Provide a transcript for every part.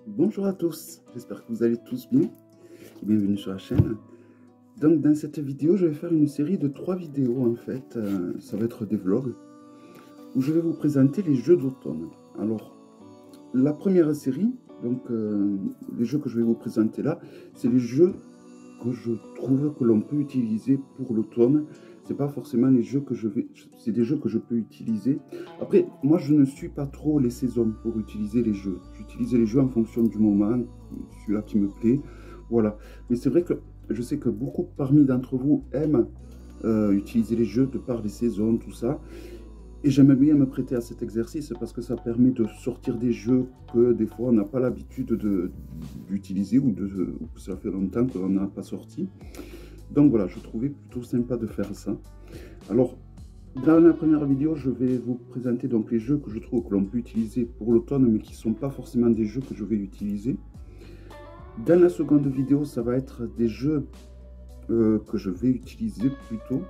Bonjour à tous, j'espère que vous allez tous bien et bienvenue sur la chaîne. Donc dans cette vidéo, je vais faire une série de 3 vidéos en fait, ça va être des vlogs, où je vais vous présenter les jeux d'automne. Alors, la première série, donc les jeux que je vais vous présenter là, c'est les jeux que je trouve que l'on peut utiliser pour l'automne. C'est pas forcément les jeux que je vais, c'est des jeux que je peux utiliser. Après, moi je ne suis pas trop les saisons pour utiliser les jeux. J'utilise les jeux en fonction du moment, celui-là qui me plaît, voilà. Mais c'est vrai que je sais que beaucoup parmi d'entre vous aiment utiliser les jeux de par les saisons, tout ça. Et j'aime bien me prêter à cet exercice parce que ça permet de sortir des jeux que des fois on n'a pas l'habitude d'utiliser ou que ça fait longtemps qu'on n'a pas sorti. Donc voilà, je trouvais plutôt sympa de faire ça. Alors, dans la première vidéo, je vais vous présenter donc les jeux que je trouve que l'on peut utiliser pour l'automne, mais qui ne sont pas forcément des jeux que je vais utiliser. Dans la seconde vidéo, ça va être des jeux que je vais utiliser plutôt.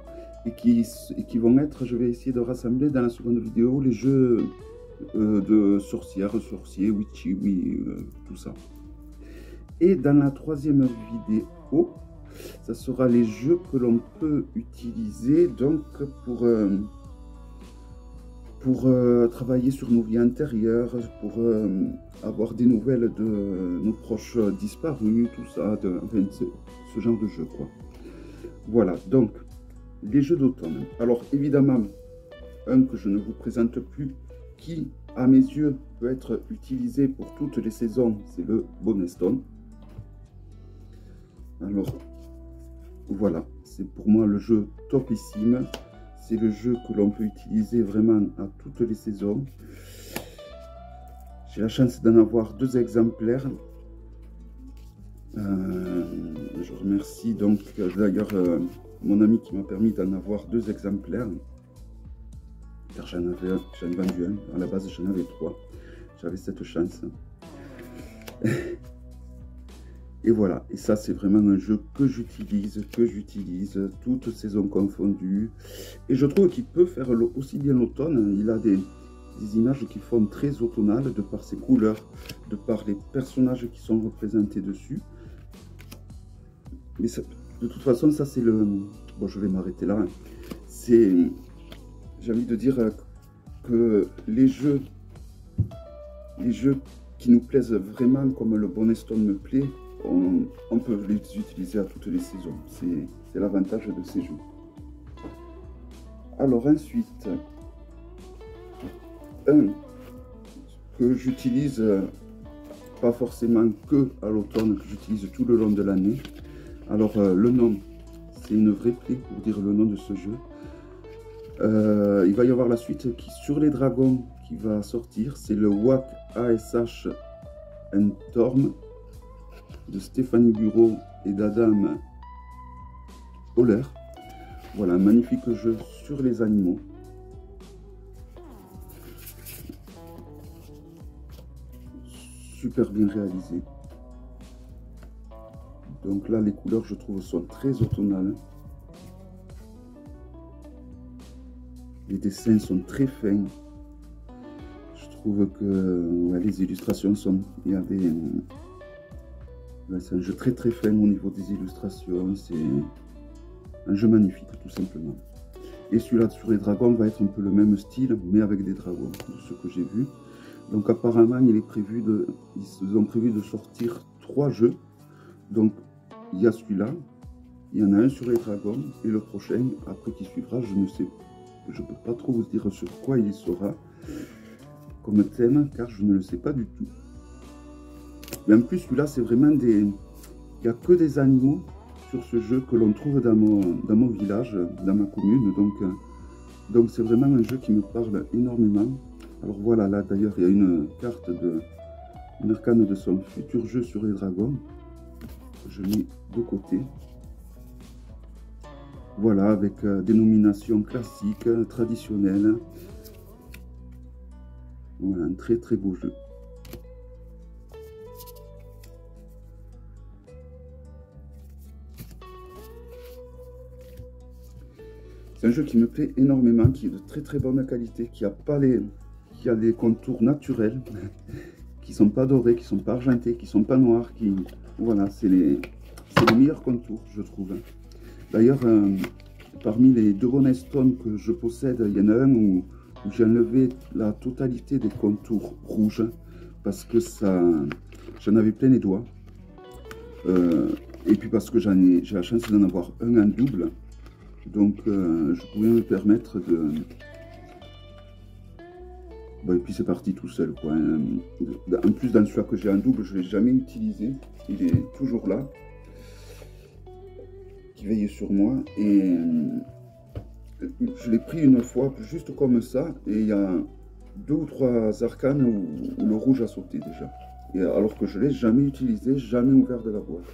Et qui vont être, je vais essayer de rassembler dans la seconde vidéo les jeux de sorcières, sorciers, witchy, oui, tout ça. Et dans la troisième vidéo, ça sera les jeux que l'on peut utiliser donc pour travailler sur nos vies antérieures, pour avoir des nouvelles de nos proches disparus, tout ça, enfin, ce genre de jeu, quoi. Voilà, donc les jeux d'automne. Alors évidemment, un que je ne vous présente plus, qui à mes yeux peut être utilisé pour toutes les saisons, c'est le Bonestone. Alors voilà, c'est pour moi le jeu topissime. C'est le jeu que l'on peut utiliser vraiment à toutes les saisons. J'ai la chance d'en avoir 2 exemplaires. Je remercie donc d'ailleurs mon ami qui m'a permis d'en avoir 2 exemplaires, car j'en ai vendu un. À la base j'en avais 3, j'avais cette chance. Et voilà, et ça c'est vraiment un jeu que j'utilise toutes saisons confondues, et je trouve qu'il peut faire aussi bien l'automne. Il a des images qui font très automnales de par ses couleurs, de par les personnages qui sont représentés dessus. Mais ça, de toute façon, ça c'est le... Bon, je vais m'arrêter là. C'est... J'ai envie de dire que les jeux qui nous plaisent vraiment, comme le Bonestone me plaît, on peut les utiliser à toutes les saisons. C'est l'avantage de ces jeux. Alors ensuite, un que j'utilise pas forcément que à l'automne, que j'utilise tout le long de l'année. Alors le nom, c'est une vraie clé pour dire le nom de ce jeu. Il va y avoir la suite qui sur les dragons qui va sortir. C'est le WAC ASH Storm de Stéphanie Bureau et d'Adam Holler. Voilà, un magnifique jeu sur les animaux. Super bien réalisé. Donc là, les couleurs, je trouve, sont très automnales. Les dessins sont très fins. Je trouve que ouais, les illustrations sont... Il y a des... Ouais, c'est un jeu très très fin au niveau des illustrations. C'est un jeu magnifique, tout simplement. Et celui-là sur les dragons va être un peu le même style, mais avec des dragons, de ce que j'ai vu. Donc apparemment, ils ont prévu de sortir 3 jeux. Donc il y a celui-là, il y en a un sur les dragons, et le prochain, après qui suivra, je ne sais, je ne peux pas trop vous dire sur quoi il sera comme thème, car je ne le sais pas du tout. Mais en plus, celui-là, c'est vraiment des... Il n'y a que des animaux sur ce jeu que l'on trouve dans mon village, dans ma commune, donc c'est vraiment un jeu qui me parle énormément. Alors voilà, là d'ailleurs, il y a une carte une arcane de son futur jeu sur les dragons. Je mets de côté. Voilà, avec des nominations classiques, traditionnelles. Voilà, un très très beau jeu. C'est un jeu qui me plaît énormément, qui est de très très bonne qualité, qui a des contours naturels, qui sont pas dorés, qui sont pas argentés, qui sont pas noirs, qui... Voilà, c'est les meilleurs contours, je trouve. D'ailleurs, parmi les 2 Bonnet Stone que je possède, il y en a un où j'ai enlevé la totalité des contours rouges parce que j'en avais plein les doigts. Et puis parce que j'ai la chance d'en avoir un en double. Donc je pouvais me permettre de... Bon, et puis c'est parti tout seul, quoi. En plus, dans celui-là que j'ai en double, je ne l'ai jamais utilisé. Il est toujours là. Qui veille sur moi. Et je l'ai pris une fois, juste comme ça. Et il y a 2 ou 3 arcanes où le rouge a sauté déjà. Et alors que je ne l'ai jamais utilisé, jamais ouvert de la boîte.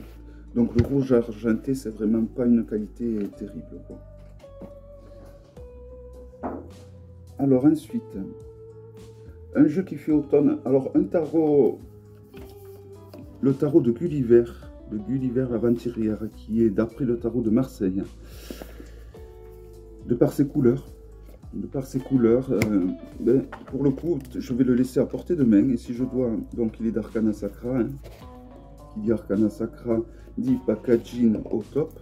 Donc le rouge argenté, c'est vraiment pas une qualité terrible, quoi. Alors ensuite, un jeu qui fait automne. Alors un tarot, le tarot de Gulliver l'aventurière, qui est d'après le tarot de Marseille. De par ses couleurs, ben, pour le coup, je vais le laisser à portée de main. Et si je dois, donc il est d'Arcana Sacra, hein, qui dit Arcana Sacra, dit packaging au top.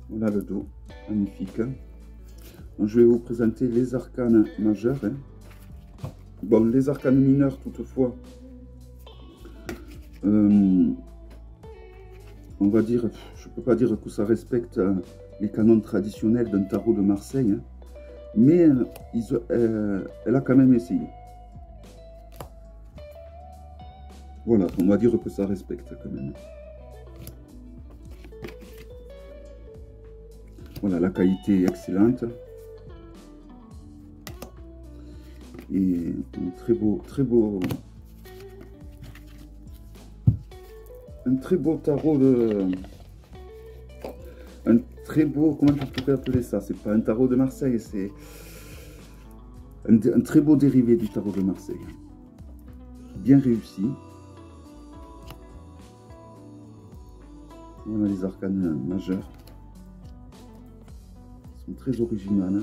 Voilà le dos, magnifique. Hein. Donc, je vais vous présenter les arcanes majeures. Hein. Bon, les arcanes mineurs, toutefois, on va dire, je ne peux pas dire que ça respecte les canons traditionnels d'un tarot de Marseille, hein, mais elle a quand même essayé. Voilà, on va dire que ça respecte quand même. Voilà, la qualité est excellente. Et un très beau tarot de... Un très beau, comment je pourrais appeler ça? C'est pas un tarot de Marseille, c'est un très beau dérivé du tarot de Marseille. Bien réussi. Voilà les arcanes majeurs. Ils sont très originales.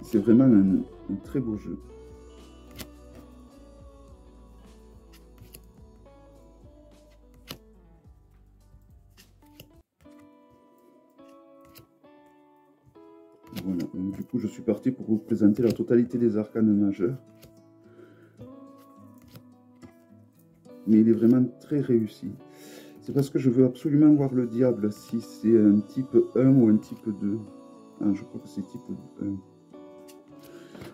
C'est vraiment un très beau jeu. Voilà, donc du coup je suis parti pour vous présenter la totalité des arcanes majeurs. Mais il est vraiment très réussi. C'est parce que je veux absolument voir le diable, si c'est un type 1 ou un type 2. Ah, je crois que c'est type 1.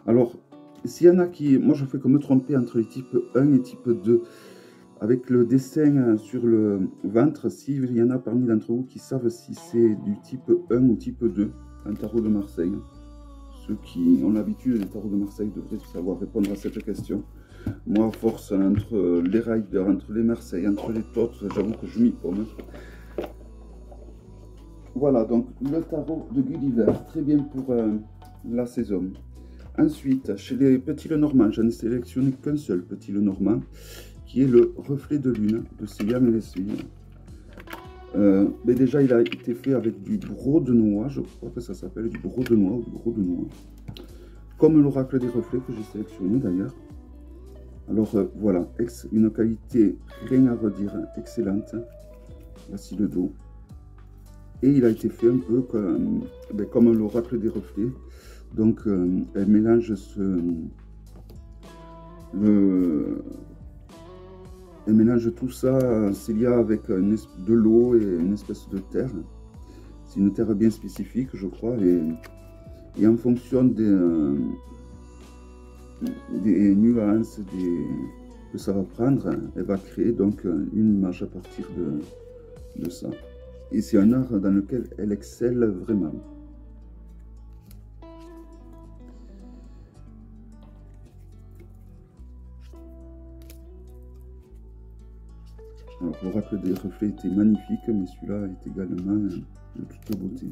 Alors, s'il y en a qui... Moi, je fais que me tromper entre les types 1 et type 2. Avec le dessin sur le ventre, s'il y en a parmi d'entre vous qui savent si c'est du type 1 ou type 2, un tarot de Marseille. Ceux qui ont l'habitude des tarots de Marseille devraient savoir répondre à cette question. Moi, à force, entre les Riders, entre les Marseille, entre les Totes, j'avoue que je m'y pomme. Voilà, donc le tarot de Gulliver, très bien pour la saison. Ensuite, chez les petits Lenormand, j'en ai sélectionné qu'un seul petit Lenormand, qui est le reflet de lune de Célia Mélessie. Mais déjà, il a été fait avec du Brodenois, je crois que ça s'appelle du Brodenois ou du Brodenois. Comme l'oracle des reflets que j'ai sélectionné d'ailleurs. Alors voilà, une qualité, rien à redire, excellente. Voici le dos. Et il a été fait un peu comme l'oracle des reflets. Donc elle mélange elle mélange tout ça, Célia, avec de l'eau et une espèce de terre. C'est une terre bien spécifique, je crois. Et en fonction des nuances que ça va prendre, elle va créer donc une image à partir de ça. Et c'est un art dans lequel elle excelle vraiment. Alors l'oracle des reflets était magnifique, mais celui-là est également de toute beauté.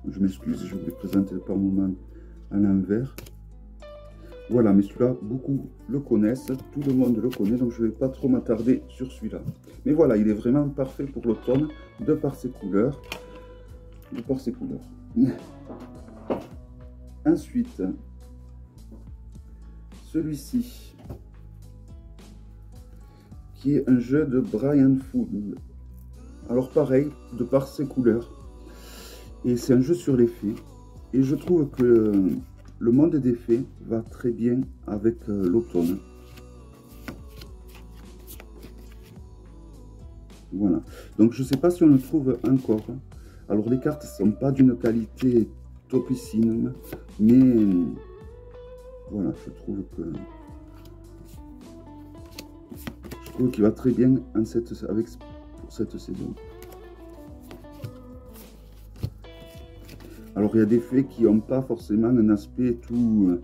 Je m'excuse, je vous l'ai présenté par moment à l'envers. Voilà, mais celui-là, beaucoup le connaissent, tout le monde le connaît, donc je ne vais pas trop m'attarder sur celui-là. Mais voilà, il est vraiment parfait pour l'automne, de par ses couleurs. de par ses couleurs. Ensuite, celui-ci, qui est un jeu de Brian Full. Alors pareil, de par ses couleurs. Et c'est un jeu sur les fées. Et je trouve que le monde des fées va très bien avec l'automne. Voilà. Donc je ne sais pas si on le trouve encore. Alors les cartes ne sont pas d'une qualité topissime. Mais voilà, je trouve qu'il va très bien pour cette saison. Alors il y a des fées qui n'ont pas forcément un aspect tout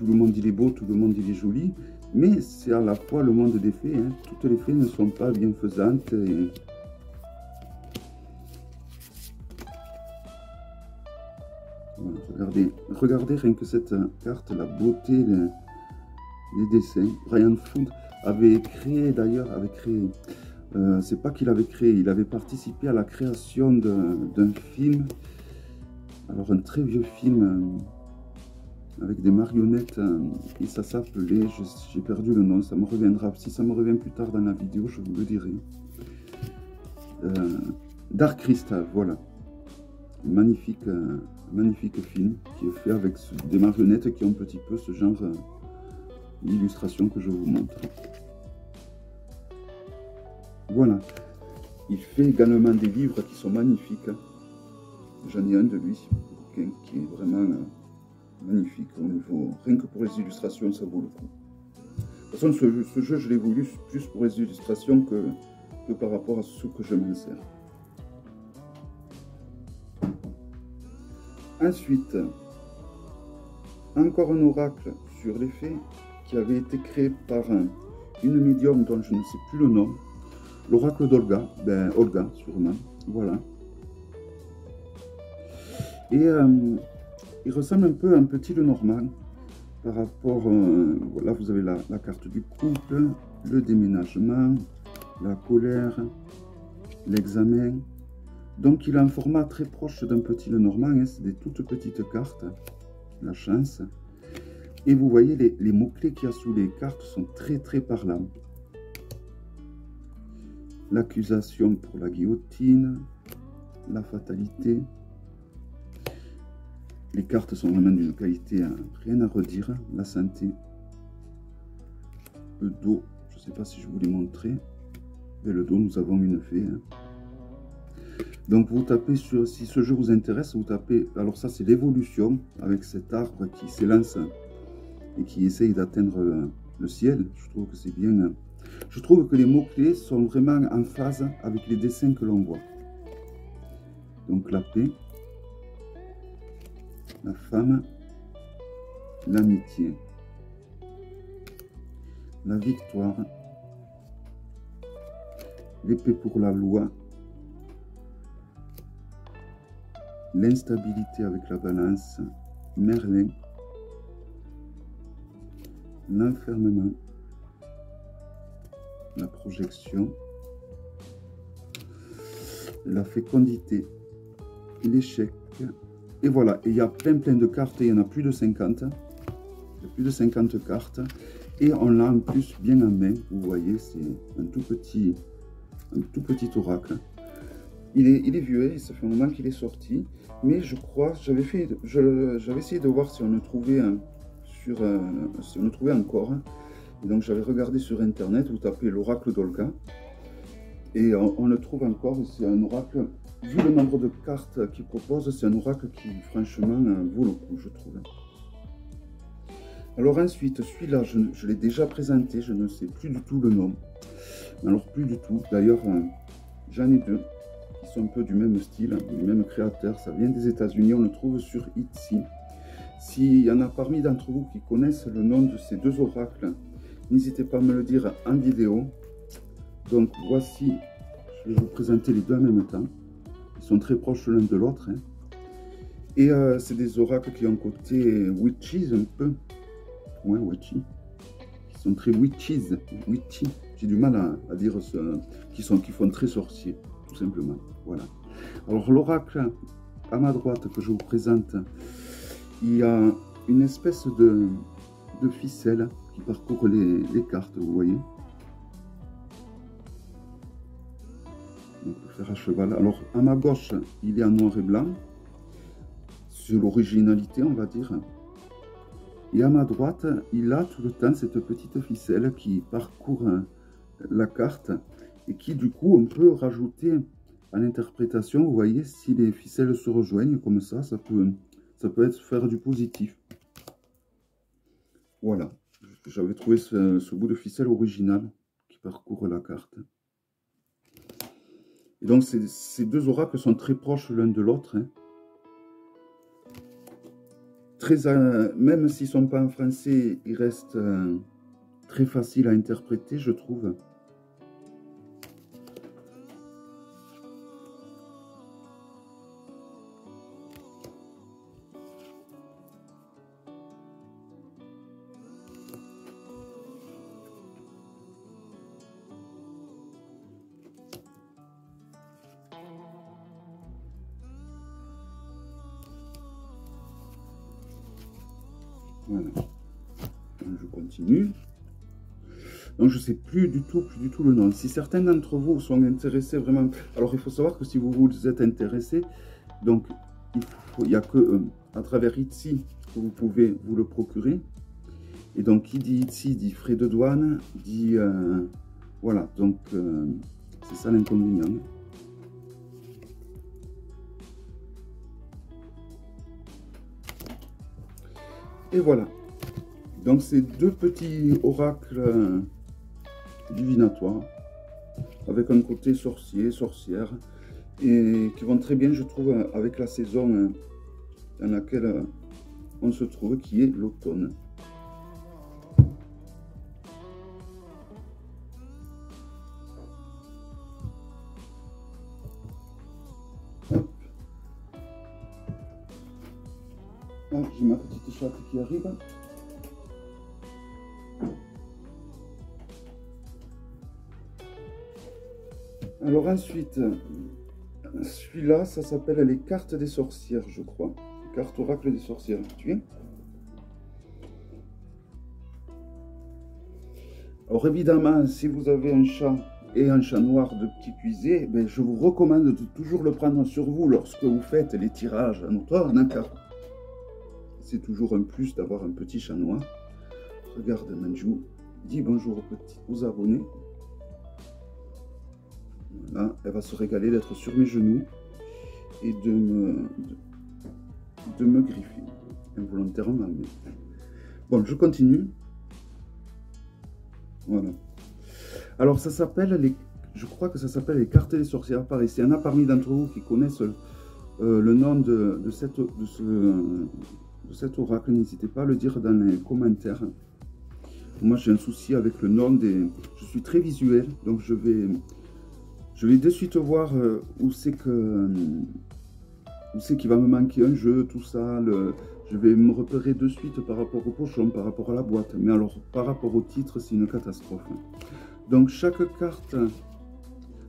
le monde il est beau, tout le monde il est joli, mais c'est à la fois le monde des fées, hein. Toutes les fées ne sont pas bienfaisantes. Voilà, regardez rien que cette carte, la beauté, les dessins. Brian Full avait créé d'ailleurs, c'est pas qu'il avait créé, il avait participé à la création d'un film. Alors un très vieux film avec des marionnettes et ça s'appelait, j'ai perdu le nom, ça me reviendra, si ça me revient plus tard dans la vidéo je vous le dirai. Dark Crystal, voilà. Magnifique film qui est fait avec des marionnettes qui ont un petit peu ce genre d'illustration que je vous montre. Voilà. Il fait également des livres qui sont magnifiques. J'en ai un de lui qui est vraiment magnifique au niveau. Rien que pour les illustrations, ça vaut le coup. De toute façon, ce jeu, je l'ai voulu plus pour les illustrations que par rapport à ce que je m'en sers. Ensuite, encore un oracle sur les fées qui avait été créé par une médium dont je ne sais plus le nom. L'oracle d'Olga, Olga sûrement, voilà. Et il ressemble un peu à un petit Lenormand par rapport, voilà, vous avez la carte du couple, le déménagement, la colère, l'examen. Donc il a un format très proche d'un petit Lenormand, hein, c'est des toutes petites cartes, la chance. Et vous voyez les mots-clés qu'il y a sous les cartes sont très très parlants. L'accusation pour la guillotine, la fatalité. Les cartes sont vraiment d'une qualité, rien à redire. La santé. Le dos, je ne sais pas si je vous l'ai montré. Mais le dos, nous avons une fée. Hein. Donc vous tapez sur, si ce jeu vous intéresse, vous tapez, alors ça c'est l'évolution avec cet arbre qui s'élance et qui essaye d'atteindre le ciel. Je trouve que c'est bien. Je trouve que les mots-clés sont vraiment en phase avec les dessins que l'on voit. Donc la paix. La femme, l'amitié, la victoire, l'épée pour la loi, l'instabilité avec la balance, Merlin, l'enfermement, la projection, la fécondité, l'échec. Et voilà, et il y a plein de cartes, il y en a plus de 50. Il y a plus de 50 cartes. Et on l'a en plus bien en main. Vous voyez, c'est un tout petit oracle. Il est vieux, et ça fait un moment qu'il est sorti. Mais je crois, j'avais essayé de voir si on le trouvait, si on le trouvait encore. Et donc j'avais regardé sur internet, vous tapez l'oracle d'Olga. Et on le trouve encore, c'est un oracle. Vu le nombre de cartes qu'il propose, c'est un oracle qui, franchement, vaut le coup, je trouve. Alors ensuite, celui-là, je l'ai déjà présenté, je ne sais plus du tout le nom. Alors, plus du tout. D'ailleurs, j'en ai deux, qui sont un peu du même style, du même créateur. Ça vient des États-Unis, on le trouve sur Etsy. S'il y en a parmi d'entre vous qui connaissent le nom de ces deux oracles, n'hésitez pas à me le dire en vidéo. Donc, voici, je vais vous présenter les deux en même temps. Ils sont très proches l'un de l'autre. Hein. Et c'est des oracles qui ont côté witches un peu. Ouais, witchy. Qui sont très witchy. J'ai du mal à dire qui font très sorcier, tout simplement. Voilà. Alors l'oracle à ma droite que je vous présente, il y a une espèce de ficelle qui parcourt les cartes, vous voyez. Donc, le fer à cheval. Alors, à ma gauche, il est en noir et blanc. C'est l'originalité, on va dire. Et à ma droite, il a tout le temps cette petite ficelle qui parcourt la carte et qui, du coup, on peut rajouter à l'interprétation, vous voyez, si les ficelles se rejoignent comme ça peut être faire du positif. Voilà, j'avais trouvé ce bout de ficelle original qui parcourt la carte. Et donc, ces deux oracles sont très proches l'un de l'autre. Hein. Même s'ils ne sont pas en français, ils restent très faciles à interpréter, je trouve. Voilà. Donc, je continue. Donc je ne sais plus du tout le nom. Si certains d'entre vous sont intéressés vraiment... Alors il faut savoir que si vous êtes intéressé, donc il n'y a que à travers Etsy que vous pouvez vous le procurer. Et donc qui dit Etsy dit frais de douane, dit... voilà, donc c'est ça l'inconvénient. Et voilà. Donc ces deux petits oracles divinatoires avec un côté sorcier, sorcière et qui vont très bien, je trouve, avec la saison dans laquelle on se trouve, qui est l'automne. Ah, j'ai ma petite chatte qui arrive. Alors ensuite, celui-là, ça s'appelle les cartes des sorcières, je crois. Carte oracle des sorcières, tu es. Alors évidemment, si vous avez un chat et un chat noir de petit cuisé, ben, je vous recommande de toujours le prendre sur vous lorsque vous faites les tirages en automne, car c'est toujours un plus d'avoir un petit chat noir. Regarde Manjou, dis bonjour aux abonnés. Voilà, elle va se régaler d'être sur mes genoux et de me griffer involontairement. Mais... Bon, je continue. Voilà. Alors, ça s'appelle je crois que ça s'appelle les cartes des sorcières. Pareil, s'il y en a parmi d'entre vous qui connaissent le nom de cet oracle, n'hésitez pas à le dire dans les commentaires. Moi, j'ai un souci avec le nom des... Je suis très visuel, donc je vais de suite voir où c'est qu'il va me manquer un jeu, tout ça. Je vais me repérer de suite par rapport au pochon, par rapport à la boîte. Mais alors, par rapport au titre, c'est une catastrophe. Donc, chaque carte,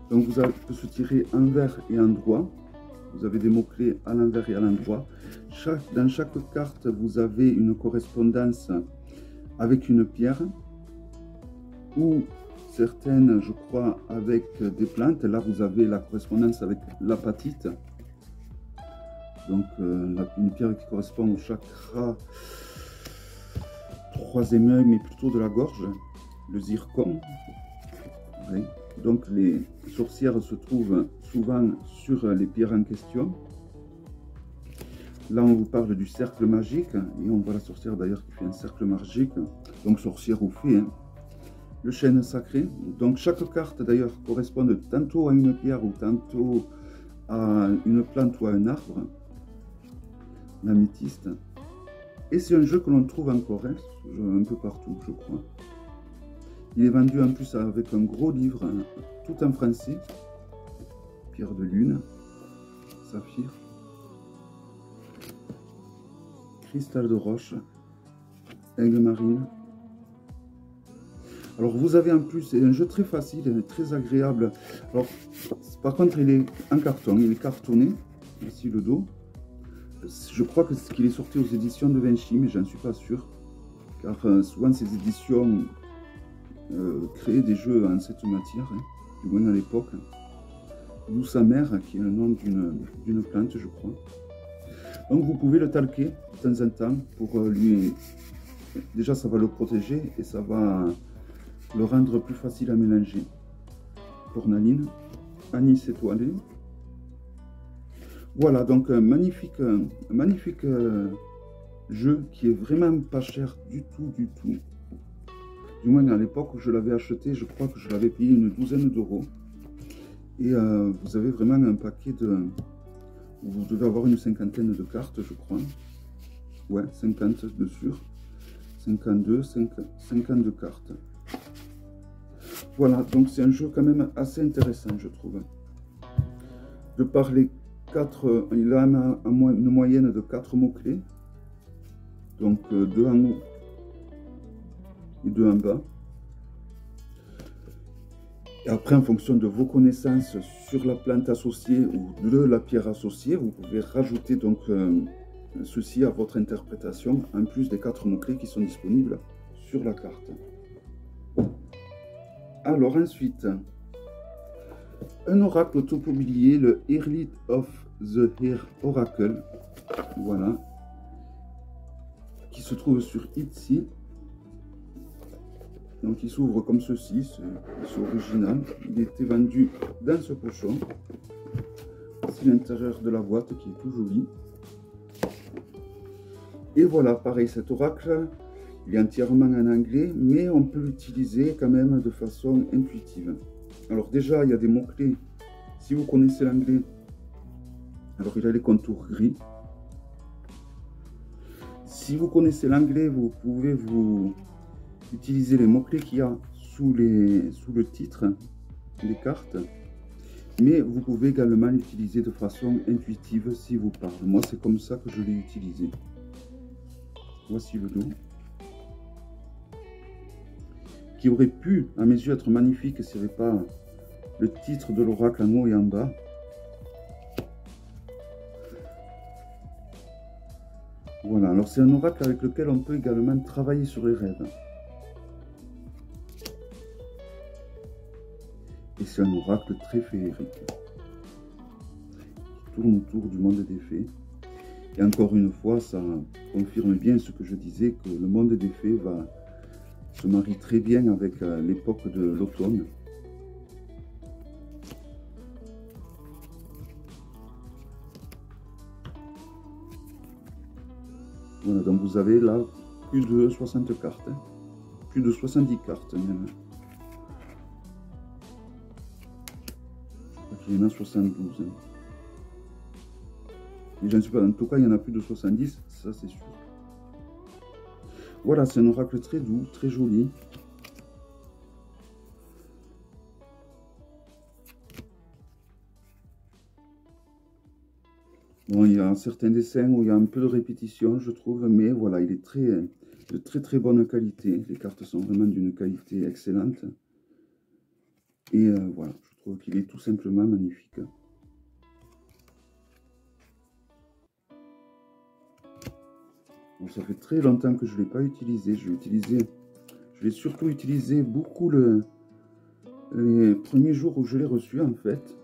donc vous peut se tirer envers et endroit. Vous avez des mots-clés à l'envers et à l'endroit. Dans chaque carte, vous avez une correspondance avec une pierre ou certaines, je crois, avec des plantes. Là, vous avez la correspondance avec l'apatite. Donc, une pierre qui correspond au chakra troisième œil, mais plutôt de la gorge, le zircon. Oui. Donc, les sorcières se trouvent souvent sur les pierres en question. Là, on vous parle du cercle magique, et on voit la sorcière d'ailleurs qui fait un cercle magique, donc sorcière ou fée. Hein. Le chêne sacré. Donc chaque carte d'ailleurs correspond tantôt à une pierre ou tantôt à une plante ou à un arbre. L'améthyste. Et c'est un jeu que l'on trouve encore hein, un peu partout, je crois. Il est vendu en plus avec un gros livre, hein, tout en français. Pierre de lune, saphir, cristal de roche, aigle marine. Alors vous avez en plus, c'est un jeu très facile et très agréable. Alors par contre il est en carton, il est cartonné, ici le dos. Je crois qu'il est sorti aux éditions de Vinci, mais j'en suis pas sûr. Car souvent ces éditions créaient des jeux en cette matière, hein, du moins à l'époque. D'où sa mère, qui est le nom d'une plante, je crois. Donc vous pouvez le talquer de temps en temps pour lui... Déjà ça va le protéger et ça va le rendre plus facile à mélanger. Cornaline, anis étoilé. Voilà, donc un magnifique jeu qui est vraiment pas cher du tout. Du moins à l'époque où je l'avais acheté, je crois que je l'avais payé une douzaine d'euros. Et vous avez vraiment un paquet de... Vous devez avoir une cinquantaine de cartes, je crois. Ouais, 50 de sûr. 52 cartes. Voilà, donc c'est un jeu quand même assez intéressant, je trouve. De par les 4... Il a une moyenne de 4 mots-clés. Donc 2 en haut et 2 en bas. Et après, en fonction de vos connaissances sur la plante associée ou de la pierre associée, vous pouvez rajouter donc ceci à votre interprétation, en plus des 4 mots-clés qui sont disponibles sur la carte. Alors ensuite, un oracle automobilier, le Herald of the Air Oracle, voilà, qui se trouve sur Etsy. Donc il s'ouvre comme ceci, c'est original. Il était vendu dans ce pochon. Voici l'intérieur de la boîte qui est tout joli. Et voilà, pareil, cet oracle, il est entièrement en anglais, mais on peut l'utiliser quand même de façon intuitive. Alors déjà, il y a des mots-clés. Si vous connaissez l'anglais, alors il a les contours gris. Si vous connaissez l'anglais, vous pouvez utiliser les mots-clés qu'il y a sous le titre des cartes. Mais vous pouvez également l'utiliser de façon intuitive si vous parlez. Moi, c'est comme ça que je l'ai utilisé. Voici le dos. Qui aurait pu, à mes yeux, être magnifique s'il n'y avait pas le titre de l'oracle en haut et en bas. Voilà, alors c'est un oracle avec lequel on peut également travailler sur les rêves. Et c'est un oracle très féerique, qui tourne autour du monde des fées. Et encore une fois, ça confirme bien ce que je disais, que le monde des fées se marie très bien avec l'époque de l'automne. Voilà, donc vous avez là plus de 60 cartes, hein. Plus de 70 cartes même. Je crois qu'il y en a 72. Hein. Et je ne sais pas, en tout cas il y en a plus de 70, ça c'est sûr. Voilà, c'est un oracle très doux, très joli. Bon, il y a certains dessins où il y a un peu de répétition, je trouve, mais voilà, il est de très bonne qualité. Les cartes sont vraiment d'une qualité excellente. Et voilà, je trouve qu'il est tout simplement magnifique. Bon, ça fait très longtemps que je ne l'ai pas utilisé. Je l'ai surtout utilisé beaucoup les premiers jours où je l'ai reçu en fait.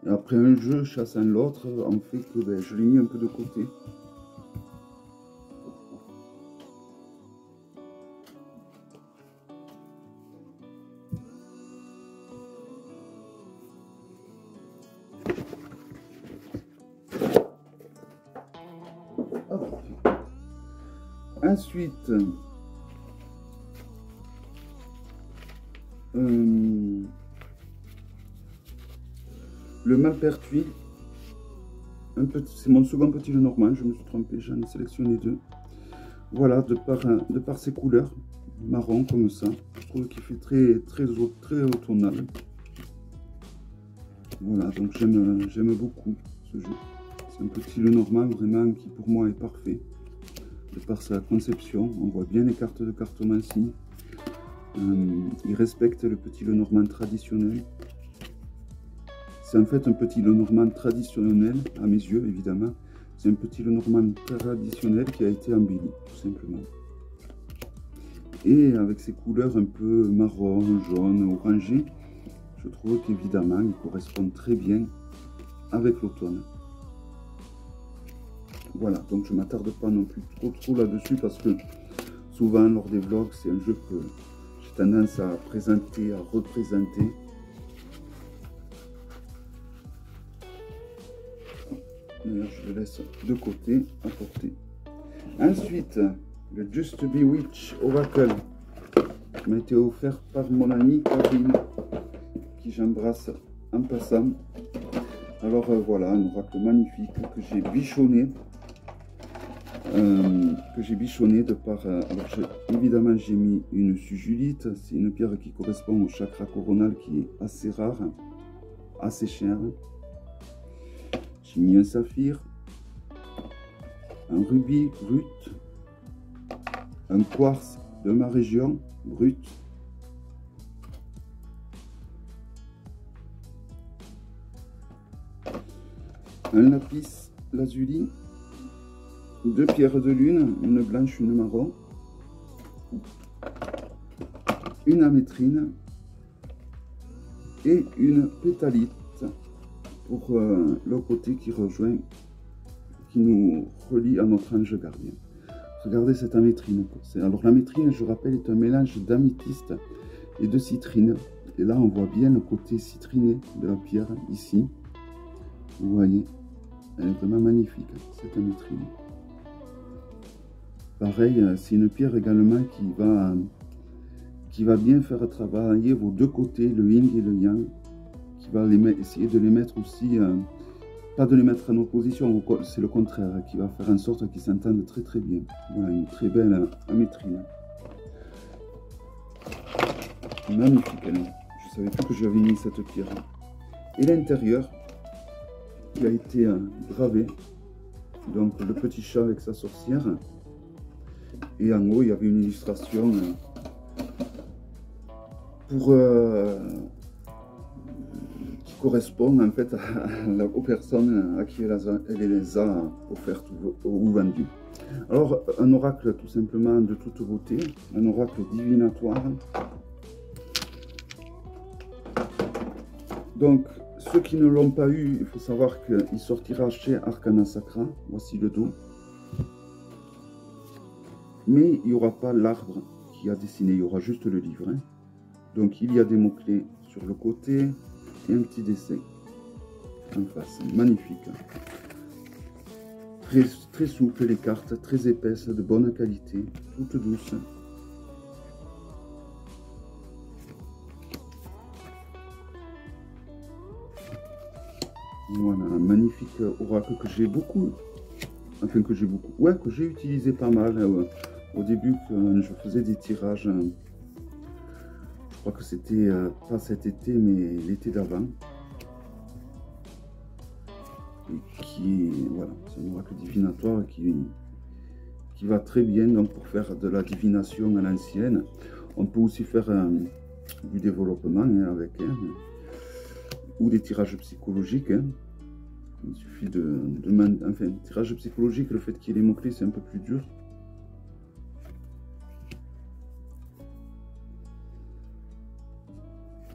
Et après un jeu chassant l'autre, en fait que je l'ai mis un peu de côté. Ensuite, le Malpertuis, c'est mon second petit Lenormand, je me suis trompé, j'en ai sélectionné 2. Voilà, de par ses couleurs, marron comme ça, je trouve qu'il fait très automnal. Voilà, donc j'aime beaucoup ce jeu. C'est un petit Lenormand vraiment qui pour moi est parfait. De par sa conception, on voit bien les cartes de cartomancie. Il respecte le petit Lenormand traditionnel. C'est en fait un petit Lenormand traditionnel, à mes yeux évidemment. C'est un petit Lenormand traditionnel qui a été embelli, tout simplement. Et avec ses couleurs un peu marron, jaune, orangé, je trouve qu'évidemment, il correspond très bien avec l'automne. Voilà, donc je ne m'attarde pas non plus trop là-dessus parce que souvent lors des vlogs, c'est un jeu que j'ai tendance à présenter, à représenter. D'ailleurs, je le laisse de côté, à portée. Ensuite, le Just Bewitch Oracle m'a été offert par mon amie Karine, qui j'embrasse en passant. Alors voilà, un oracle magnifique que j'ai bichonné. De par... alors évidemment j'ai mis une sugilite, c'est une pierre qui correspond au chakra coronal qui est assez rare, assez cher. J'ai mis un saphir, un rubis brut, un quartz de ma région brut, un lapis lazuli, deux pierres de lune, une blanche, une marron, une amétrine et une pétalite pour le côté qui rejoint, qui nous relie à notre ange gardien. Regardez cette amétrine. Alors l'amétrine, je rappelle, est un mélange d'améthyste et de citrine. Et là, on voit bien le côté citriné de la pierre ici. Vous voyez, elle est vraiment magnifique, cette amétrine. Pareil, c'est une pierre également qui va bien faire travailler vos deux côtés, le yin et le yang, qui va essayer de les mettre aussi, pas de les mettre en opposition, c'est le contraire, qui va faire en sorte qu'ils s'entendent très très bien. Voilà, une très belle amétrine. Magnifique, elle. Je ne savais plus que j'avais mis cette pierre. Et l'intérieur, qui a été gravé, donc le petit chat avec sa sorcière. Et en haut, il y avait une illustration qui correspond en fait aux personnes à qui elle les a offertes ou vendues. Alors, un oracle tout simplement de toute beauté, un oracle divinatoire. Donc, ceux qui ne l'ont pas eu, il faut savoir qu'il sortira chez Arcana Sacra. Voici le dos. Mais il n'y aura pas l'arbre qui a dessiné, il y aura juste le livre. Hein. Donc il y a des mots-clés sur le côté et un petit dessin en face. Magnifique. Très souple les cartes, très épaisses, de bonne qualité, toutes douces. Voilà, un magnifique oracle que j'ai beaucoup, enfin que j'ai beaucoup, ouais, que j'ai utilisé pas mal. Au début, quand je faisais des tirages, je crois que c'était pas cet été, mais l'été d'avant. Et qui, voilà, c'est un oracle divinatoire qui va très bien donc pour faire de la divination à l'ancienne. On peut aussi faire du développement hein, avec, ou des tirages psychologiques. Hein. Il suffit enfin, tirage psychologique, le fait qu'il y ait les mots-clés, c'est un peu plus dur.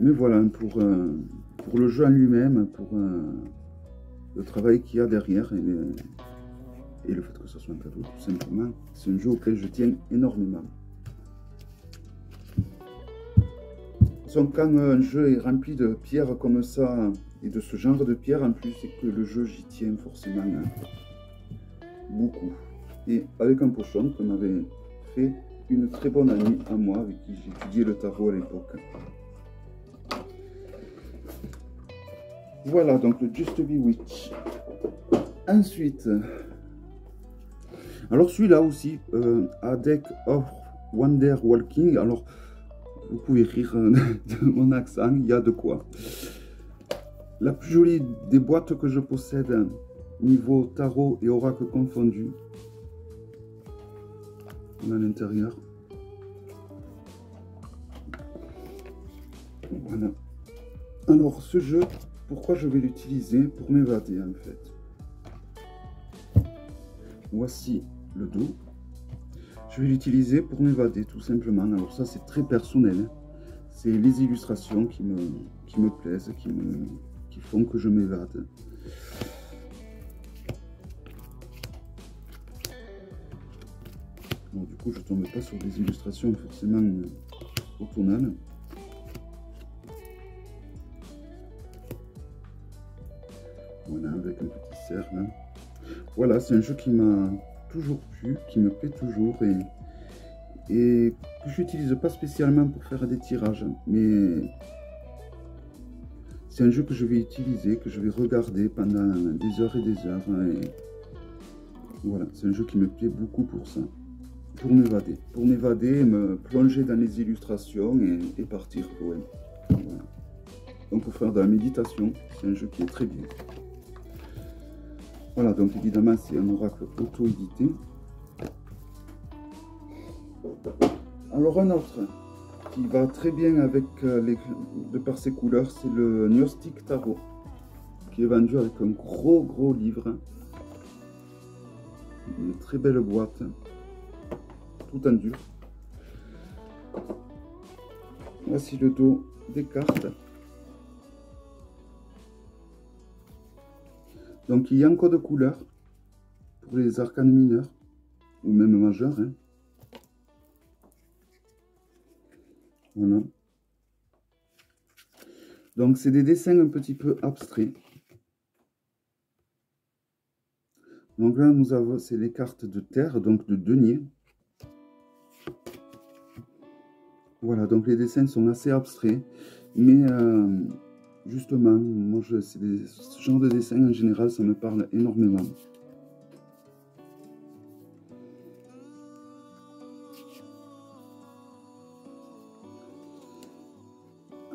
Mais voilà, pour le jeu en lui-même, pour le travail qu'il y a derrière et le fait que ce soit un cadeau, tout simplement, c'est un jeu auquel je tiens énormément. Quand un jeu est rempli de pierres comme ça, et de ce genre de pierres en plus, c'est que le jeu, j'y tiens forcément hein, beaucoup. Et avec un pochon que m'avait fait une très bonne amie à moi, avec qui j'étudiais le tarot à l'époque. Voilà, donc le Just Bewitch. Ensuite, alors celui-là aussi, A Deck of Wonder Walking. Alors, vous pouvez rire de mon accent, il y a de quoi. La plus jolie des boîtes que je possède, niveau tarot et oracle confondus. On a l'intérieur. Voilà. Alors, ce jeu, pourquoi je vais l'utiliser? Pour m'évader, en fait. voici le dos. Je vais l'utiliser pour m'évader tout simplement. Alors ça c'est très personnel, hein. C'est les illustrations qui me plaisent, qui font que je m'évade. Bon, du coup je tombe pas sur des illustrations forcément automnales. Voilà, avec un petit cercle. Voilà, c'est un jeu qui m'a toujours plu, qui me plaît toujours et que j'utilise pas spécialement pour faire des tirages, mais c'est un jeu que je vais utiliser, que je vais regarder pendant des heures et des heures. Et voilà, c'est un jeu qui me plaît beaucoup pour ça, pour m'évader, me plonger dans les illustrations et partir loin. Voilà. Donc pour faire de la méditation, c'est un jeu qui est très bien. Voilà, donc évidemment c'est un oracle auto-édité. Alors un autre qui va très bien avec de par ses couleurs, c'est le Gnostic Tarot, qui est vendu avec un gros livre, une très belle boîte, tout en dur. Voici le dos des cartes. Donc il y a un code couleur pour les arcanes mineurs, ou même majeurs, hein. Voilà. Donc c'est des dessins un petit peu abstraits. Donc là nous avons, c'est les cartes de terre, donc de denier. Voilà, donc les dessins sont assez abstraits, mais justement, moi ce genre de dessin en général, ça me parle énormément.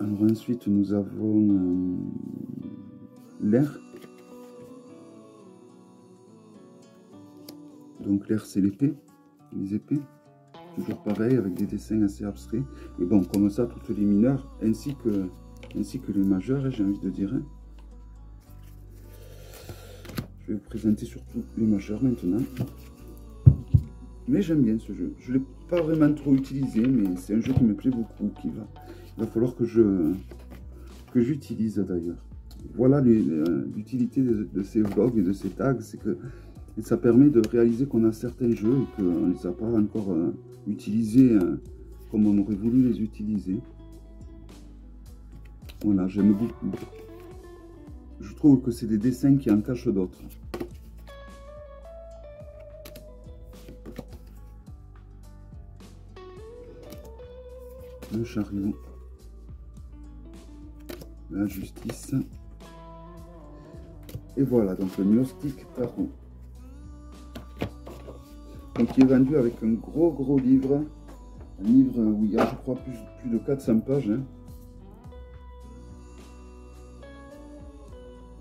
Alors ensuite nous avons l'air. Donc l'air c'est l'épée, les épées. Toujours pareil avec des dessins assez abstraits. Et bon, comme ça, toutes les mineurs ainsi que les majeurs, j'ai envie de dire. Je vais vous présenter surtout les majeurs maintenant. Mais j'aime bien ce jeu. Je ne l'ai pas vraiment trop utilisé, mais c'est un jeu qui me plaît beaucoup. Il va falloir que j'utilise d'ailleurs. Voilà l'utilité de ces vlogs et de ces tags, c'est que ça permet de réaliser qu'on a certains jeux et qu'on ne les a pas encore utilisés comme on aurait voulu les utiliser. Voilà, j'aime beaucoup. Je trouve que c'est des dessins qui en cachent d'autres. Un chariot. La justice. Et voilà, donc le Gnostic Tarot. Donc il est vendu avec un gros livre. Un livre où il y a, je crois, plus de 400 pages. Hein.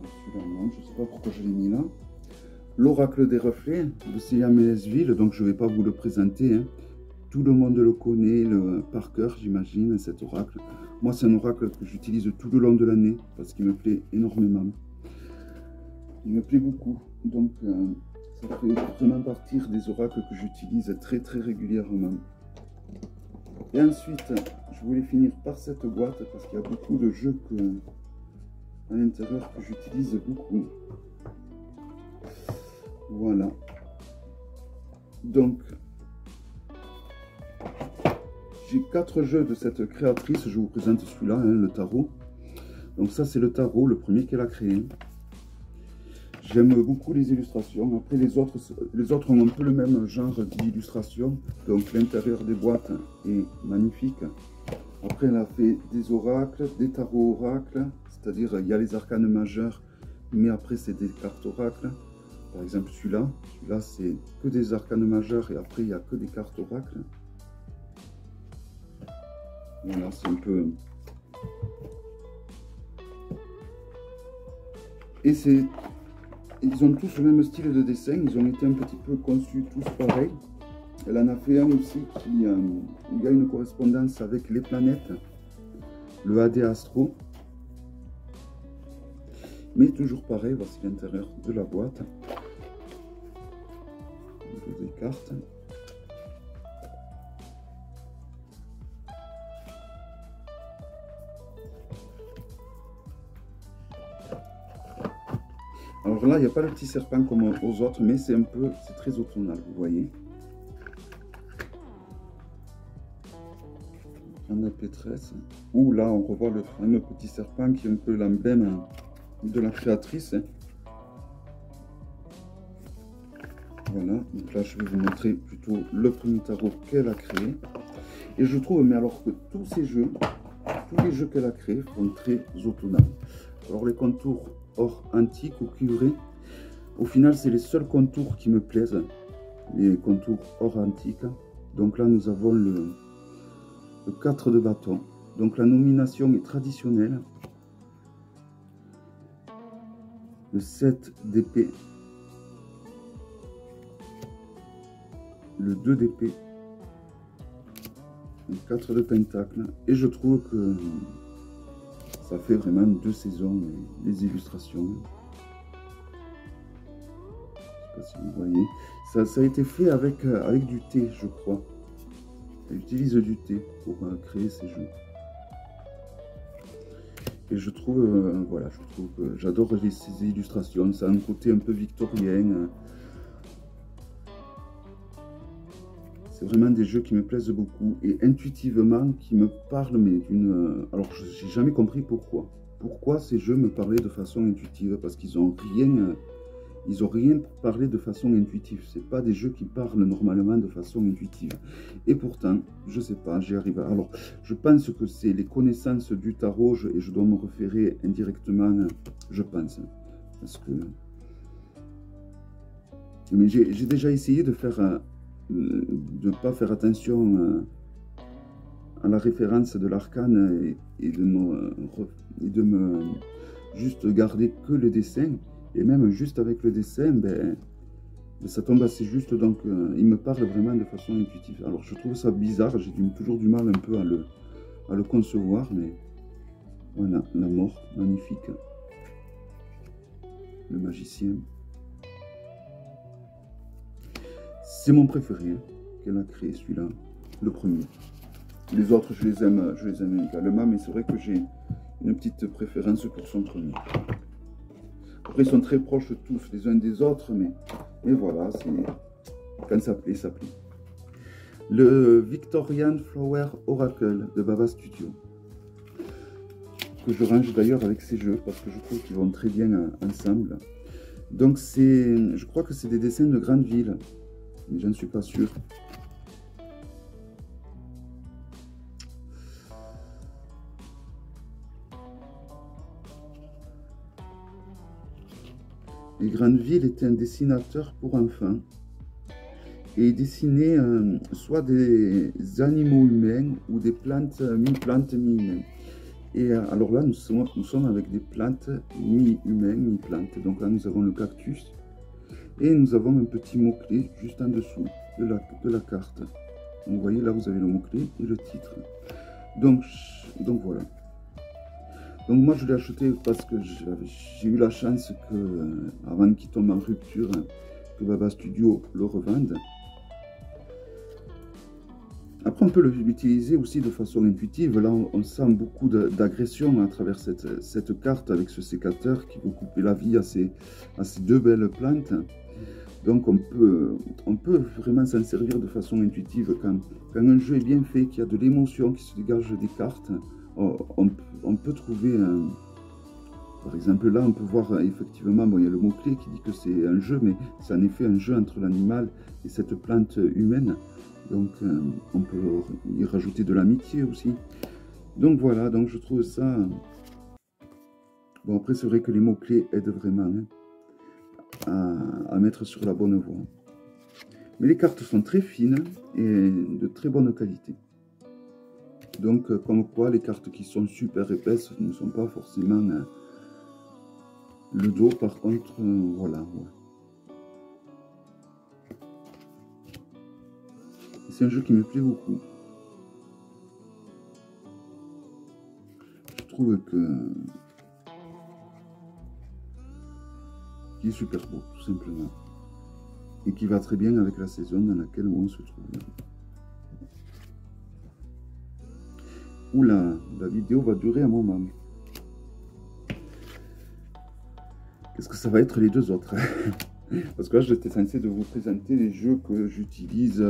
Celui-là, non, je ne sais pas pourquoi je l'ai mis là. L'oracle des reflets de Siamesville, donc je ne vais pas vous le présenter. Hein. Tout le monde le connaît par cœur, j'imagine, cet oracle. Moi, c'est un oracle que j'utilise tout le long de l'année parce qu'il me plaît énormément. Il me plaît beaucoup. Donc, ça fait vraiment partie des oracles que j'utilise très régulièrement. Et ensuite, je voulais finir par cette boîte parce qu'il y a beaucoup de jeux à l'intérieur que j'utilise beaucoup. Voilà. Donc, j'ai 4 jeux de cette créatrice. Je vous présente celui-là, hein, le tarot. Donc ça, c'est le tarot, le premier qu'elle a créé. J'aime beaucoup les illustrations. Après, les autres ont un peu le même genre d'illustration. Donc l'intérieur des boîtes est magnifique. Après, elle a fait des oracles, des tarots oracles. C'est-à-dire, il y a les arcanes majeurs, mais après, c'est des cartes oracles. Par exemple, celui-là. Celui-là, c'est que des arcanes majeurs et après, il n'y a que des cartes oracles. Voilà, c'est un peu... Et c'est... Ils ont tous le même style de dessin, ils ont été un petit peu conçus tous pareils. Elle en a fait un aussi où il y a une correspondance avec les planètes, le AD Astro. Mais toujours pareil, voici l'intérieur de la boîte. des cartes. Alors là, il n'y a pas le petit serpent comme aux autres, mais c'est très automnal, vous voyez. La pétresse. Où là, on revoit le fameux petit serpent qui est un peu l'emblème de la créatrice. Voilà, donc là, je vais vous montrer plutôt le premier tarot qu'elle a créé. Et je trouve, mais alors que tous ces jeux, tous les jeux qu'elle a créés sont très automnales. Alors les contours or antique ou cuivré, au final, c'est les seuls contours qui me plaisent, les contours or antique. Donc là, nous avons le 4 de bâton. Donc la nomination est traditionnelle. Le 7 d'épée. Le 2 d'épée. Le 4 de pentacle. Et je trouve que ça fait vraiment 2 saisons, les illustrations. Je ne sais pas si vous voyez. Ça a été fait avec du thé, je crois. Elle utilise du thé pour créer ces jeux. Et je trouve, voilà, que j'adore ces illustrations. Ça a un côté un peu victorien. C'est vraiment des jeux qui me plaisent beaucoup et intuitivement qui me parlent, mais d'une... alors, j'ai jamais compris pourquoi. Pourquoi ces jeux me parlaient de façon intuitive? Parce qu'ils n'ont rien parlé de façon intuitive. C'est pas des jeux qui parlent normalement de façon intuitive. Et pourtant, je sais pas, j'y arrive. Alors, je pense que c'est les connaissances du tarot et je dois me référer indirectement, je pense. Parce que... Mais j'ai déjà essayé de faire... de ne pas faire attention à la référence de l'arcane et de me juste garder que le dessin. Et même juste avec le dessin, ben, ça tombe assez juste, donc il me parle vraiment de façon intuitive. Alors je trouve ça bizarre, j'ai toujours du mal un peu à le concevoir, mais voilà, la mort, magnifique. Le magicien. C'est mon préféré hein, qu'elle a créé, celui-là, le premier. Les autres, je les aime également, mais c'est vrai que j'ai une petite préférence pour son premier. Après, ils sont très proches tous les uns des autres, mais voilà, quand ça plaît, ça plaît. Le Victorian Flower Oracle de Baba Studio, que je range d'ailleurs avec ces jeux, parce que je trouve qu'ils vont très bien ensemble. Donc, je crois que c'est des dessins de grandes villes, mais je ne suis pas sûr. Les grandes villes était un dessinateur pour enfants et il dessinait soit des animaux humains ou des plantes, mi-plantes, mi-humains. Et alors là, nous sommes avec des plantes mi-humains, mi-plantes. Donc là, nous avons le cactus et nous avons un petit mot-clé juste en dessous de la carte. Donc, vous voyez, là, vous avez le mot-clé et le titre. Donc voilà. Donc moi je l'ai acheté parce que j'ai eu la chance que, avant qu'il tombe en rupture, que Baba Studio le revende. Après on peut l'utiliser aussi de façon intuitive. Là on sent beaucoup d'agression à travers cette carte avec ce sécateur qui peut couper la vie à ces deux belles plantes. Donc on peut vraiment s'en servir de façon intuitive quand un jeu est bien fait, qu'il y a de l'émotion qui se dégage des cartes. On peut trouver, par exemple là on peut voir effectivement, bon, il y a le mot-clé qui dit que c'est un jeu, mais c'est en effet un jeu entre l'animal et cette plante humaine. Donc on peut y rajouter de l'amitié aussi. Donc voilà, donc je trouve ça... Bon après c'est vrai que les mots-clés aident vraiment hein, à mettre sur la bonne voie. Mais les cartes sont très fines et de très bonne qualité. Donc, comme quoi, les cartes qui sont super épaisses ne sont pas forcément le dos, par contre, voilà. Ouais. C'est un jeu qui me plaît beaucoup. Je trouve qu'il est super beau, tout simplement. et qui va très bien avec la saison dans laquelle on se trouve. Oula, la vidéo va durer un moment. Qu'est-ce que ça va être les deux autres? Parce que là, j'étais censé de vous présenter les jeux que j'utilise,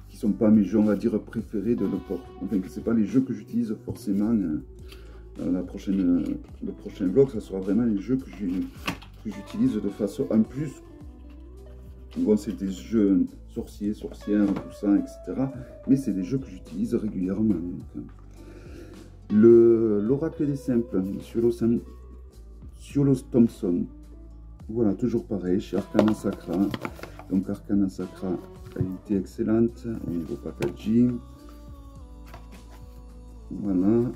qui sont pas mes jeux, on va dire, préférés de l'e-port. Enfin, que c'est pas les jeux que j'utilise forcément. Le prochain vlog, ça sera vraiment les jeux que j'utilise de façon en plus. Bon, c'est des jeux sorciers, sorcières, tout ça, etc. Mais c'est des jeux que j'utilise régulièrement. L'oracle des simples, Ciolos Thompson. Voilà, toujours pareil, chez Arcana Sacra. Donc Arcana Sacra, qualité excellente au niveau packaging. Voilà.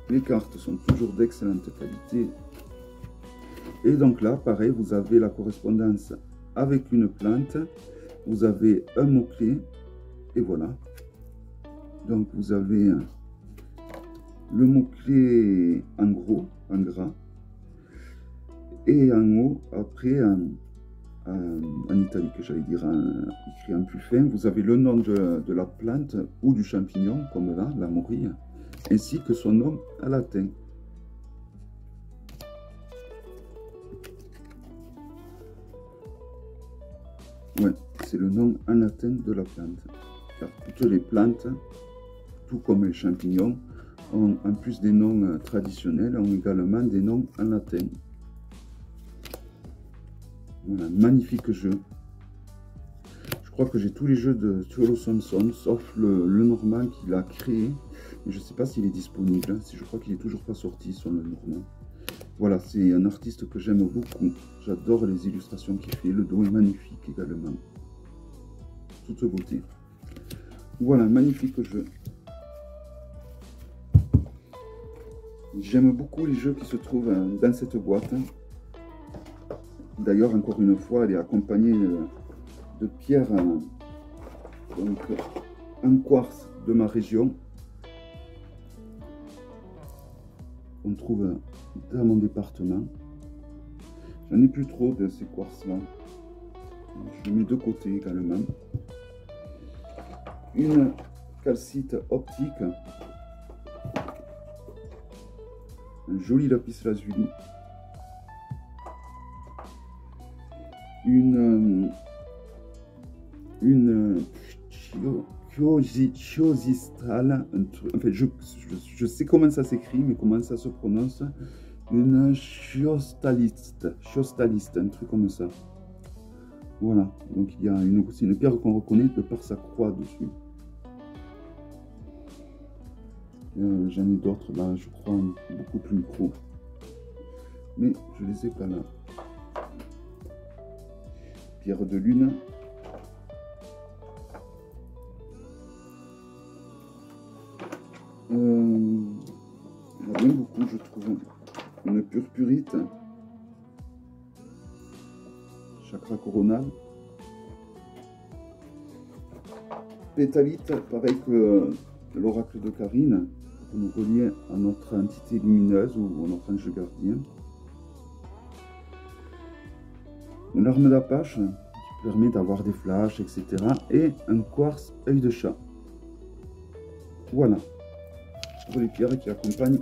Les cartes sont toujours d'excellente qualité. Et donc là, pareil, vous avez la correspondance avec une plante. Vous avez un mot-clé. Et voilà. Donc vous avez le mot-clé en gros, en gras. Et en haut, après, en italique, j'allais dire, écrit en plus fin, vous avez le nom de la plante ou du champignon, comme là, la morille, ainsi que son nom en latin. Ouais, c'est le nom en latin de la plante. Car toutes les plantes, tout comme les champignons, ont en plus des noms traditionnels, ont également des noms en latin. Voilà, magnifique jeu. Je crois que j'ai tous les jeux de Ciolos Thompson, sauf le normal qu'il a créé. Mais je ne sais pas s'il est disponible. Je crois qu'il n'est toujours pas sorti sur le normal. Voilà, c'est un artiste que j'aime beaucoup. J'adore les illustrations qu'il fait. Le dos est magnifique également. Toute beauté. Voilà, magnifique jeu. J'aime beaucoup les jeux qui se trouvent dans cette boîte. D'ailleurs, encore une fois, elle est accompagnée de pierres donc, en quartz de ma région. On trouve dans mon département. J'en ai plus trop de ces quartz-là. Je les mets de côté également. Une calcite optique. Un joli lapis lazuli. Une chiosistrale, en fait, je sais comment ça s'écrit, mais comment ça se prononce. Une chiostaliste, un truc comme ça. Voilà, donc il y a c'est une pierre qu'on reconnaît de par sa croix dessus. J'en ai d'autres là, je crois, beaucoup plus gros. Mais je les ai pas là. Pierre de lune. Il y en a bien beaucoup, je trouve. Une purpurite. Chakra coronal. Pétalite, pareil que l'oracle de Karine, pour nous relier à notre entité lumineuse ou à notre ange gardien. Une arme d'Apache qui permet d'avoir des flashs, etc. Et un quartz œil de chat. Voilà pour les pierres qui accompagnent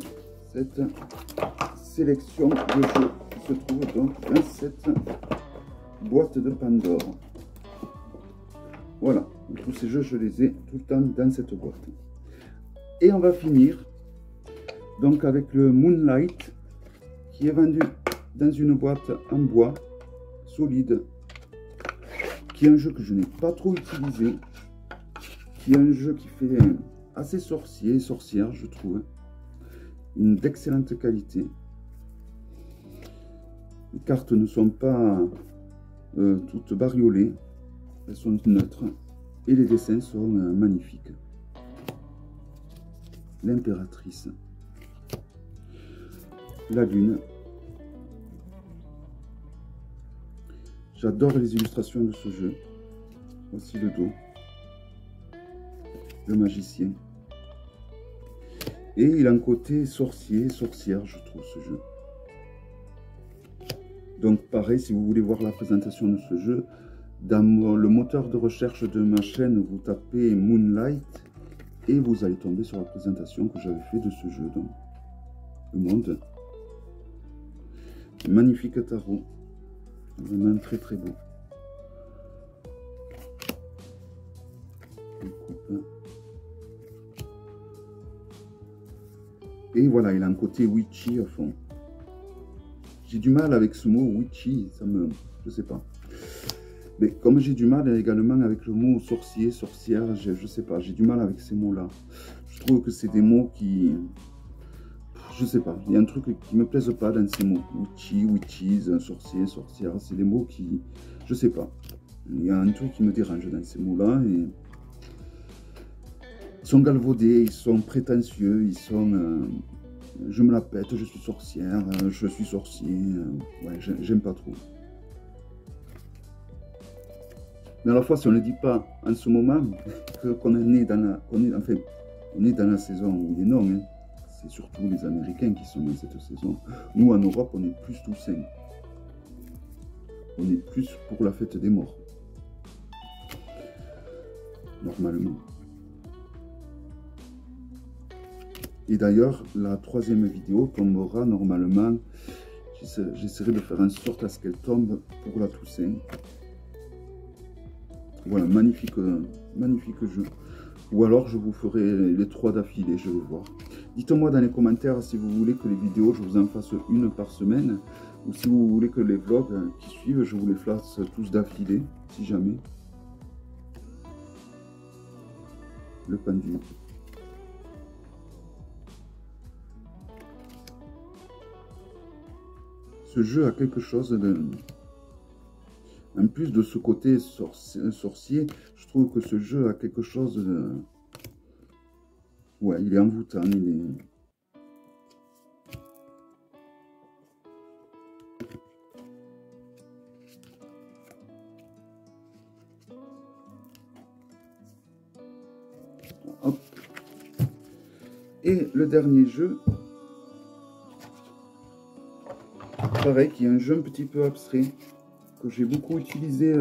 cette sélection de jeux qui se trouve donc dans cette boîte de Pandore. Voilà, tous ces jeux je les ai tout le temps dans cette boîte. Et on va finir donc avec le Moonlight qui est vendu dans une boîte en bois solide, qui est un jeu que je n'ai pas trop utilisé, qui est un jeu qui fait assez sorcier et sorcière, je trouve, une d'excellente qualité. Les cartes ne sont pas toutes bariolées, elles sont neutres et les dessins sont magnifiques. L'impératrice, la lune. J'adore les illustrations de ce jeu. Voici le dos. Le magicien. Et il a un côté sorcier, sorcière, je trouve, ce jeu. Donc pareil, si vous voulez voir la présentation de ce jeu, dans le moteur de recherche de ma chaîne, vous tapez Moonlight et vous allez tomber sur la présentation que j'avais fait de ce jeu. Donc, le monde. Magnifique tarot. Vraiment très très beau. Et voilà, il a un côté witchy à fond. J'ai du mal avec ce mot witchy, ça me... je sais pas. Mais comme j'ai du mal également avec le mot sorcier, sorcière, je sais pas, j'ai du mal avec ces mots-là. Je trouve que c'est des mots qui... je sais pas, il y a un truc qui me plaise pas dans ces mots. Witchy, witches, sorcier, sorcière, c'est des mots qui... je sais pas. Il y a un truc qui me dérange dans ces mots-là et... ils sont galvaudés, ils sont prétentieux, ils sont... je me la pète, je suis sorcière, je suis sorcier. Ouais, j'aime pas trop. Mais à la fois, si on ne le dit pas en ce moment, qu'on est dans la... enfin, on est dans la saison où il est non, hein. C'est surtout les Américains qui sont dans cette saison. Nous, en Europe, on est plus Toussaint. On est plus pour la fête des morts. Normalement. Et d'ailleurs, la troisième vidéo tombera normalement. J'essaierai de faire en sorte à ce qu'elle tombe pour la Toussaint. Voilà, magnifique, magnifique jeu. Ou alors je vous ferai les 3 d'affilée, je vais voir. Dites-moi dans les commentaires si vous voulez que les vidéos, je vous en fasse une par semaine. Ou si vous voulez que les vlogs qui suivent, je vous les fasse tous d'affilée, si jamais. Le pendu. Ce jeu a quelque chose de... en plus de ce côté sorcier, je trouve que ce jeu a quelque chose de... ouais, il est envoûtant, il est... hop. Et le dernier jeu, pareil, qui est un jeu un petit peu abstrait, que j'ai beaucoup utilisé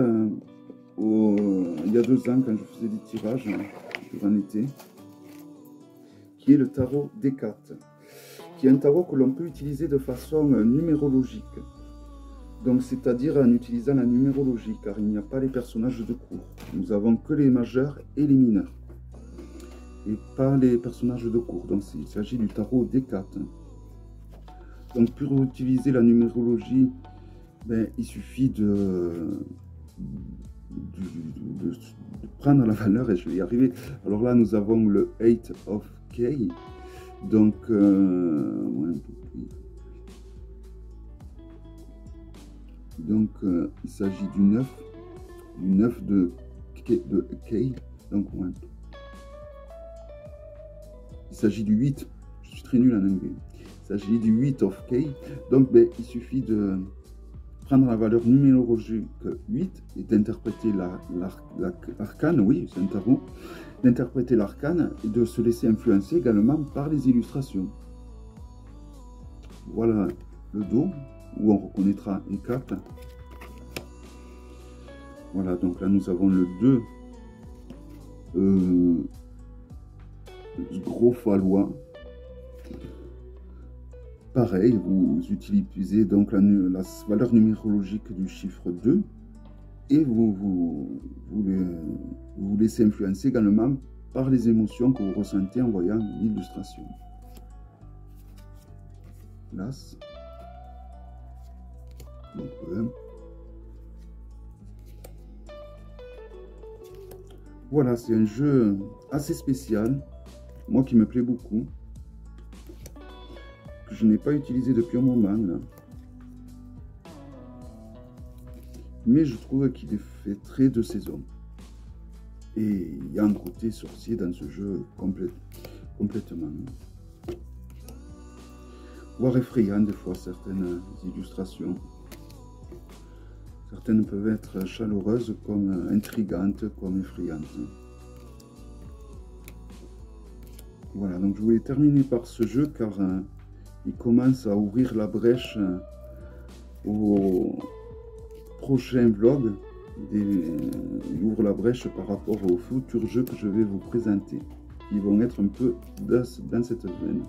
il y a 2 ans quand je faisais des tirages durant l'été, qui est le tarot des cartes, qui est un tarot que l'on peut utiliser de façon numérologique. Donc c'est-à-dire en utilisant la numérologie, car il n'y a pas les personnages de cour. Nous avons que les majeurs et les mineurs, et pas les personnages de cour. Donc il s'agit du tarot des cartes. Donc pour utiliser la numérologie, ben, il suffit de prendre la valeur, et je vais y arriver. Alors là, nous avons le 8 of K. Donc, il s'agit du 9 de K. Donc, ouais. Il s'agit du 8. Je suis très nul en anglais. Il s'agit du 8 of K. Donc, ben, il suffit de prendre la valeur numérologique 8 et d'interpréter l'arcane, oui, c'est un tarot, d'interpréter l'arcane et de se laisser influencer également par les illustrations. Voilà le dos, où on reconnaîtra les cartes. Voilà, donc là nous avons le 2 gros fallois. Pareil, vous utilisez donc la valeur numérologique du chiffre 2 et vous laissez influencer également par les émotions que vous ressentez en voyant l'illustration. L'As. Voilà, c'est un jeu assez spécial, moi qui me plaît beaucoup, que je n'ai pas utilisé depuis un moment là. Mais je trouve qu'il est fait très de saison. Et il y a un côté sorcier dans ce jeu complètement. Voire effrayant des fois certaines illustrations. Certaines peuvent être chaleureuses comme intrigantes, comme effrayantes. Voilà, donc je voulais terminer par ce jeu car il commence à ouvrir la brèche au prochain vlog. Il ouvre la brèche par rapport aux futurs jeux que je vais vous présenter, qui vont être un peu dans cette veine.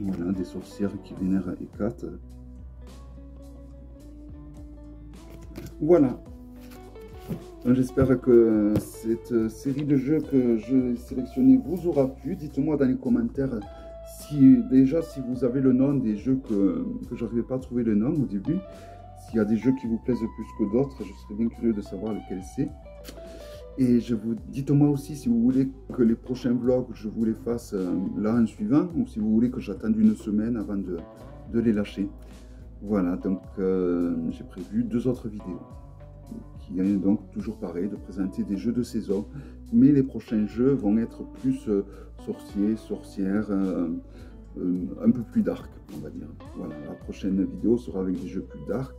Voilà, des sorcières qui vénèrent Hécate. Voilà. J'espère que cette série de jeux que j'ai sélectionné vous aura plu. Dites-moi dans les commentaires si vous avez le nom des jeux que je n'arrivais pas à trouver le nom au début. S'il y a des jeux qui vous plaisent plus que d'autres, je serais bien curieux de savoir lequel c'est. Et dites-moi aussi si vous voulez que les prochains vlogs, je vous les fasse là en suivant, ou si vous voulez que j'attende une semaine avant de les lâcher. Voilà, donc j'ai prévu 2 autres vidéos, qui est donc toujours pareil, de présenter des jeux de saison, mais les prochains jeux vont être plus sorciers, sorcières, un peu plus dark, on va dire. Voilà, la prochaine vidéo sera avec des jeux plus dark,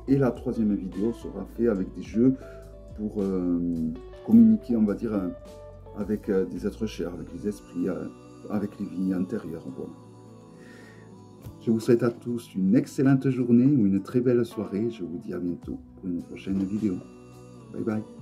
et la 3e vidéo sera faite avec des jeux pour communiquer, on va dire, avec des êtres chers, avec les esprits, avec les vies antérieures. Voilà. Je vous souhaite à tous une excellente journée ou une très belle soirée. Je vous dis à bientôt pour une prochaine vidéo. Bye bye.